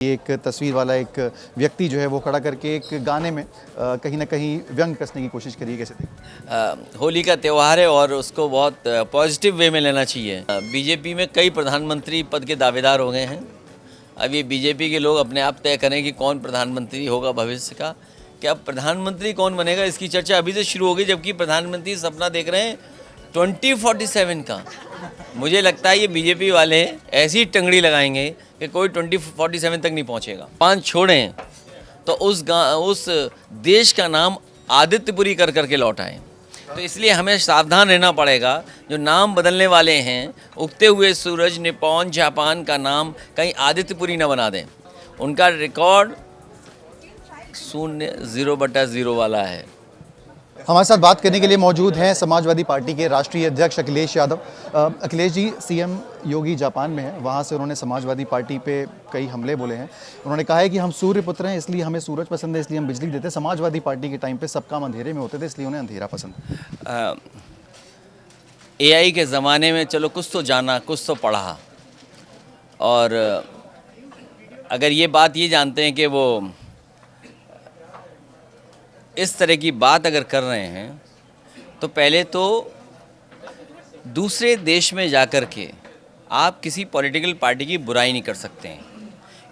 एक तस्वीर वाला एक व्यक्ति जो है वो खड़ा करके एक गाने में कहीं ना कहीं व्यंग कसने की कोशिश करी है। कैसे देखते? होली का त्यौहार है और उसको बहुत पॉजिटिव वे में लेना चाहिए। बीजेपी में कई प्रधानमंत्री पद के दावेदार हो गए हैं। अब ये बीजेपी के लोग अपने आप तय करें कि कौन प्रधानमंत्री होगा भविष्य का। कि अब प्रधानमंत्री कौन बनेगा इसकी चर्चा अभी से शुरू हो गई, जबकि प्रधानमंत्री सपना देख रहे हैं 2047 का। मुझे लगता है ये बीजेपी वाले ऐसी टंगड़ी लगाएंगे कि कोई 2047 तक नहीं पहुंचेगा। पान छोड़ें तो उस देश का नाम आदित्यपुरी कर करके लौट आए। तो इसलिए हमें सावधान रहना पड़ेगा। जो नाम बदलने वाले हैं, उगते हुए सूरज, निप्पॉन, जापान का नाम कहीं आदित्यपुरी न बना दें। उनका रिकॉर्ड 0/0 वाला है। हमारे साथ बात करने के लिए मौजूद हैं समाजवादी पार्टी के राष्ट्रीय अध्यक्ष अखिलेश यादव। अखिलेश जी, सीएम योगी जापान में हैं, वहाँ से उन्होंने समाजवादी पार्टी पे कई हमले बोले हैं। उन्होंने कहा है कि हम सूर्य पुत्र हैं, इसलिए हमें सूरज पसंद है, इसलिए हम बिजली देते हैं। समाजवादी पार्टी के टाइम पे सब काम अंधेरे में होते थे, इसलिए उन्हें अंधेरा पसंद है। AI के ज़माने में चलो कुछ तो जाना, कुछ तो पढ़ा, और अगर ये बात ये जानते हैं कि वो इस तरह की बात अगर कर रहे हैं तो पहले तो दूसरे देश में जाकर के आप किसी पॉलिटिकल पार्टी की बुराई नहीं कर सकते हैं।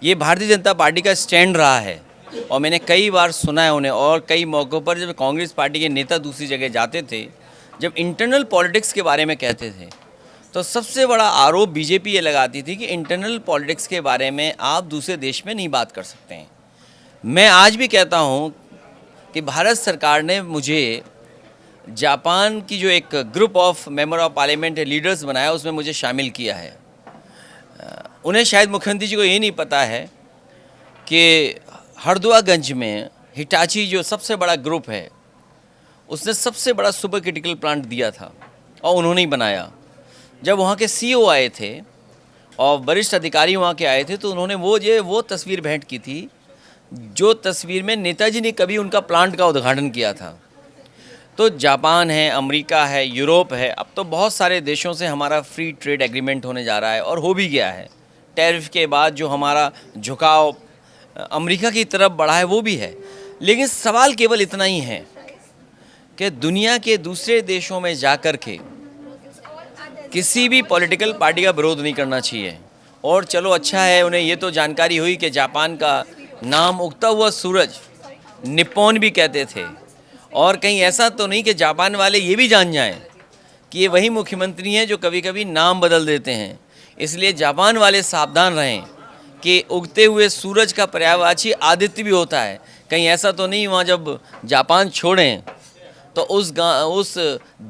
ये भारतीय जनता पार्टी का स्टैंड रहा है और मैंने कई बार सुना है उन्हें। और कई मौक़ों पर जब कांग्रेस पार्टी के नेता दूसरी जगह जाते थे, जब इंटरनल पॉलिटिक्स के बारे में कहते थे, तो सबसे बड़ा आरोप बीजेपी ये लगाती थी कि इंटरनल पॉलिटिक्स के बारे में आप दूसरे देश में नहीं बात कर सकते हैं। मैं आज भी कहता हूँ कि भारत सरकार ने मुझे जापान की जो एक group of member of parliament leaders बनाया, उसमें मुझे शामिल किया है। उन्हें शायद मुख्यमंत्री जी को ये नहीं पता है कि हरदुआगंज में हिटाची जो सबसे बड़ा ग्रुप है, उसने सबसे बड़ा सुपर क्रिटिकल प्लांट दिया था और उन्होंने ही बनाया। जब वहाँ के CEO आए थे और वरिष्ठ अधिकारी वहाँ के आए थे, तो उन्होंने वो तस्वीर भेंट की थी जो तस्वीर में नेताजी ने कभी उनका प्लांट का उद्घाटन किया था। तो जापान है, अमेरिका है, यूरोप है, अब तो बहुत सारे देशों से हमारा फ्री ट्रेड एग्रीमेंट होने जा रहा है और हो भी गया है। टैरिफ के बाद जो हमारा झुकाव अमेरिका की तरफ बढ़ा है वो भी है। लेकिन सवाल केवल इतना ही है कि दुनिया के दूसरे देशों में जाकर के किसी भी पॉलिटिकल पार्टी का विरोध नहीं करना चाहिए। और चलो अच्छा है, उन्हें ये तो जानकारी हुई कि जापान का नाम उगता हुआ सूरज निप्पॉन भी कहते थे। और कहीं ऐसा तो नहीं कि जापान वाले ये भी जान जाएं कि ये वही मुख्यमंत्री हैं जो कभी कभी नाम बदल देते हैं। इसलिए जापान वाले सावधान रहें कि उगते हुए सूरज का पर्यायवाची आदित्य भी होता है। कहीं ऐसा तो नहीं वहाँ जब जापान छोड़ें तो उस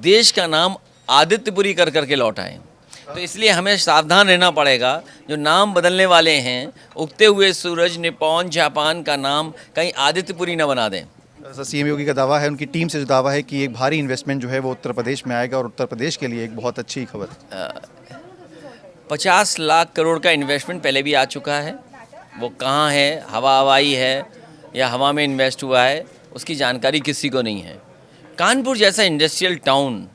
देश का नाम आदित्यपुरी कर करके लौट आएँ। तो इसलिए हमें सावधान रहना पड़ेगा। जो नाम बदलने वाले हैं, उगते हुए सूरज, निप्पॉन, जापान का नाम कहीं आदित्यपुरी न बना दें। सीएम योगी का दावा है, उनकी टीम से जो दावा है कि एक भारी इन्वेस्टमेंट जो है वो उत्तर प्रदेश में आएगा और उत्तर प्रदेश के लिए एक बहुत अच्छी खबर। 50 लाख करोड़ का इन्वेस्टमेंट पहले भी आ चुका है। वो कहाँ है, हवाई है या हवा में इन्वेस्ट हुआ है, उसकी जानकारी किसी को नहीं है। कानपुर जैसा इंडस्ट्रियल टाउन,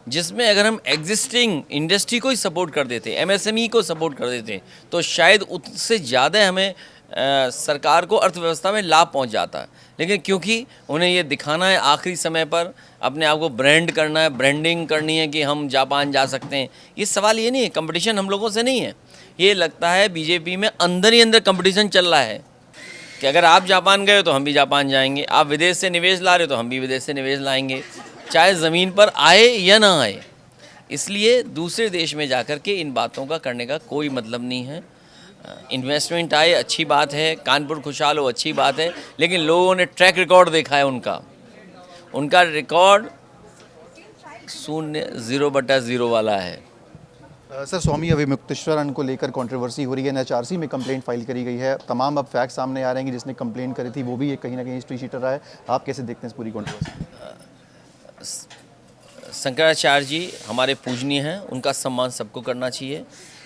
जिसमें अगर हम एग्जिस्टिंग इंडस्ट्री को ही सपोर्ट कर देते, MSME को सपोर्ट कर देते, तो शायद उससे ज़्यादा हमें सरकार को अर्थव्यवस्था में लाभ पहुंच जाता। लेकिन क्योंकि उन्हें ये दिखाना है आखिरी समय पर, अपने आप को ब्रांड करना है, ब्रांडिंग करनी है कि हम जापान जा सकते हैं। ये सवाल ये नहीं है, कंपटीशन हम लोगों से नहीं है। ये लगता है बीजेपी में अंदर ही अंदर कंपटीशन चल रहा है कि अगर आप जापान गए तो हम भी जापान जाएंगे, आप विदेश से निवेश ला रहे हो तो हम भी विदेश से निवेश लाएंगे, चाहे ज़मीन पर आए या ना आए। इसलिए दूसरे देश में जाकर के इन बातों का करने का कोई मतलब नहीं है। इन्वेस्टमेंट आए अच्छी बात है, कानपुर खुशहाल हो अच्छी बात है, लेकिन लोगों ने ट्रैक रिकॉर्ड देखा है। उनका रिकॉर्ड 0/0 वाला है। सर, स्वामी अविमुक्तेश्वर को लेकर कंट्रोवर्सी हो रही है, NHRC में कंप्लेंट फाइल करी गई है। तमाम अब फैक्ट सामने आ रहे हैं कि जिसने कंप्लेंट करी थी वो भी कहीं ना कहीं हिस्ट्री शीटर रहा है। आप कैसे देखते हैं इस पूरी कंट्रोवर्सी? शंकराचार्य जी हमारे पूजनीय हैं, उनका सम्मान सबको करना चाहिए।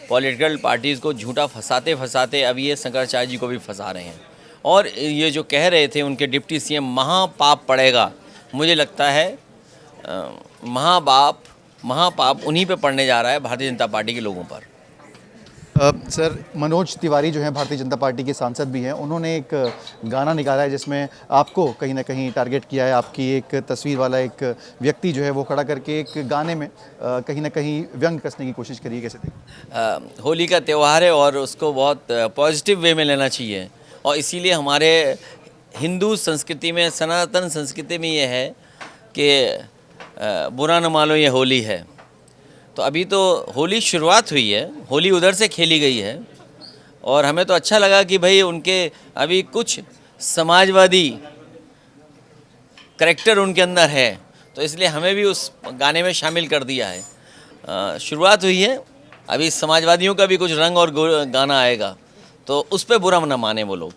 पॉलिटिकल पार्टीज़ को झूठा फंसाते फंसाते अब ये शंकराचार्य जी को भी फंसा रहे हैं। और ये जो कह रहे थे उनके डिप्टी CM महापाप पड़ेगा, मुझे लगता है महापाप उन्हीं पे पड़ने जा रहा है, भारतीय जनता पार्टी के लोगों पर। सर, मनोज तिवारी जो हैं भारतीय जनता पार्टी के सांसद भी हैं, उन्होंने एक गाना निकाला है जिसमें आपको कहीं ना कहीं टारगेट किया है। आपकी एक तस्वीर वाला एक व्यक्ति जो है वो खड़ा करके एक गाने में कहीं ना कहीं व्यंग कसने की कोशिश करी है। कैसे देखते? होली का त्यौहार है और उसको बहुत पॉजिटिव वे में लेना चाहिए, और इसीलिए हमारे हिंदू संस्कृति में, सनातन संस्कृति में ये है कि बुरा न मानो ये होली है। तो अभी तो होली शुरुआत हुई है, होली उधर से खेली गई है, और हमें तो अच्छा लगा कि भाई उनके अभी कुछ समाजवादी करैक्टर उनके अंदर है, तो इसलिए हमें भी उस गाने में शामिल कर दिया है। शुरुआत हुई है, अभी समाजवादियों का भी कुछ रंग और गाना आएगा, तो उस पर बुरा न माने वो लोग।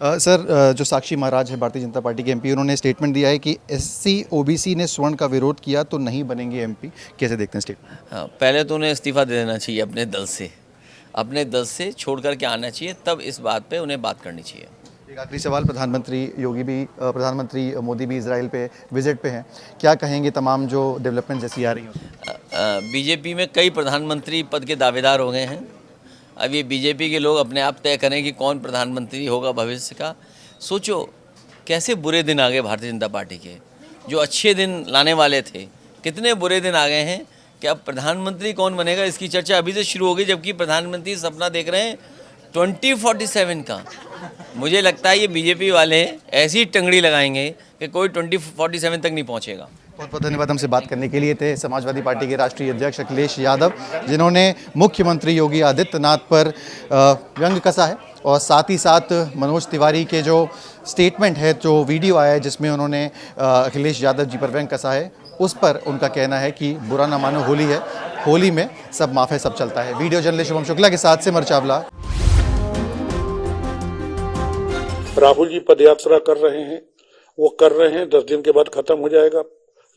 सर, जो साक्षी महाराज है भारतीय जनता पार्टी के एमपी, उन्होंने स्टेटमेंट दिया है कि एससी ओबीसी ने स्वर्ण का विरोध किया तो नहीं बनेंगे एमपी। कैसे देखते हैं स्टेटमेंट? हाँ, पहले तो उन्हें इस्तीफा दे देना चाहिए अपने दल से छोड़ करके आना चाहिए, तब इस बात पे उन्हें बात करनी चाहिए। एक आखिरी सवाल, प्रधानमंत्री मोदी भी इजराइल पे विजिट पे हैं, क्या कहेंगे तमाम जो डेवलपमेंट जैसी आ रही हैं? बीजेपी में कई प्रधानमंत्री पद के दावेदार हो गए हैं। अब ये बीजेपी के लोग अपने आप तय करें कि कौन प्रधानमंत्री होगा भविष्य का। सोचो कैसे बुरे दिन आ गए भारतीय जनता पार्टी के, जो अच्छे दिन लाने वाले थे, कितने बुरे दिन आ गए हैं कि अब प्रधानमंत्री कौन बनेगा इसकी चर्चा अभी से शुरू हो गई, जबकि प्रधानमंत्री सपना देख रहे हैं 2047 का। मुझे लगता है ये बीजेपी वाले ऐसी टंगड़ी लगाएंगे कि कोई 2047 तक नहीं पहुंचेगा। बहुत बहुत धन्यवाद हमसे बात करने के लिए। थे समाजवादी पार्टी के राष्ट्रीय अध्यक्ष अखिलेश यादव, जिन्होंने मुख्यमंत्री योगी आदित्यनाथ पर व्यंग कसा है, और साथ ही साथ मनोज तिवारी के जो स्टेटमेंट है, जो वीडियो आया है जिसमें उन्होंने अखिलेश यादव जी पर व्यंग कसा है, उस पर उनका कहना है कि बुरा ना मानो होली है, होली में सब माफ है, सब चलता है। वीडियो जर्नलिस्ट शुभम शुक्ला के साथ सिमर चावला। राहुल जी पदयात्रा कर रहे हैं, वो कर रहे हैं, 10 दिन के बाद खत्म हो जाएगा।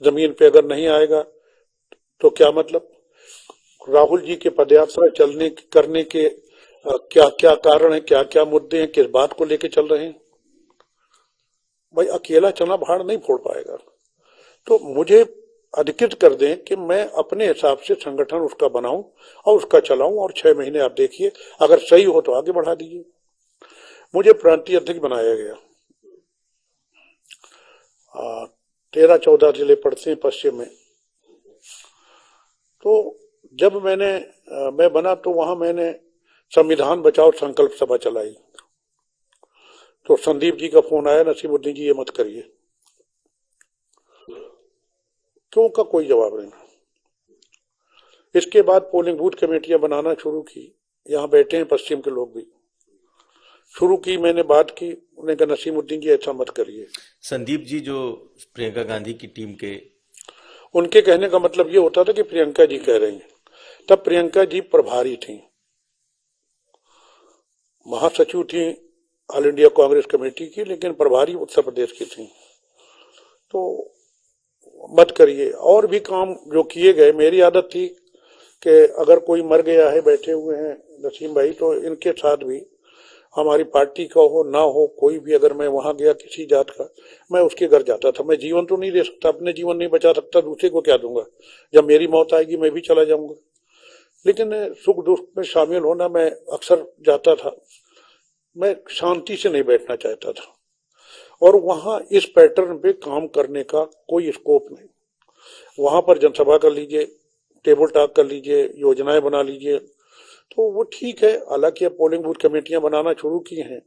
जमीन पे अगर नहीं आएगा तो क्या मतलब? राहुल जी के पदयात्रा करने के क्या क्या कारण है, क्या क्या मुद्दे हैं, किस बात को लेके चल रहे हैं? भाई अकेला चना भाड़ नहीं फोड़ पाएगा, तो मुझे अधिकृत कर दें कि मैं अपने हिसाब से संगठन उसका बनाऊं और उसका चलाऊं, और 6 महीने आप देखिए, अगर सही हो तो आगे बढ़ा दीजिए। मुझे प्रांतीय अध्यक्ष बनाया गया, 13-14 जिले पड़ते हैं पश्चिम में। तो जब मैं बना तो वहां मैंने संविधान बचाओ संकल्प सभा चलाई, तो संदीप जी का फोन आया, नसीमुद्दीन जी ये मत करिए। क्यों का कोई जवाब नहीं। इसके बाद पोलिंग बूथ कमेटियां बनाना शुरू की, यहाँ बैठे हैं पश्चिम के लोग भी, शुरू की, मैंने बात की, उन्होंने कहा नसीमुद्दीन जी ऐसा मत करिए। संदीप जी जो प्रियंका गांधी की टीम के, उनके कहने का मतलब ये होता था कि प्रियंका जी कह रही हैं। तब प्रियंका जी प्रभारी थी, महासचिव थी ऑल इंडिया कांग्रेस कमेटी की, लेकिन प्रभारी उत्तर प्रदेश की थी। तो मत करिए। और भी काम जो किए गए, मेरी आदत थी कि अगर कोई मर गया है, बैठे हुए हैं नसीम भाई, तो इनके साथ भी हमारी पार्टी का हो ना हो, कोई भी अगर मैं वहां गया किसी जात का, मैं उसके घर जाता था। मैं जीवन तो नहीं दे सकता, अपने जीवन नहीं बचा सकता, दूसरे को क्या दूंगा? जब मेरी मौत आएगी मैं भी चला जाऊंगा, लेकिन सुख दुख में शामिल होना मैं अक्सर जाता था। मैं शांति से नहीं बैठना चाहता था, और वहां इस पैटर्न पे काम करने का कोई स्कोप नहीं। वहां पर जनसभा कर लीजिए, टेबल टॉक कर लीजिए, योजनाएं बना लीजिए, तो वो ठीक है। हालांकि अब पोलिंग बूथ कमेटियां बनाना शुरू की हैं,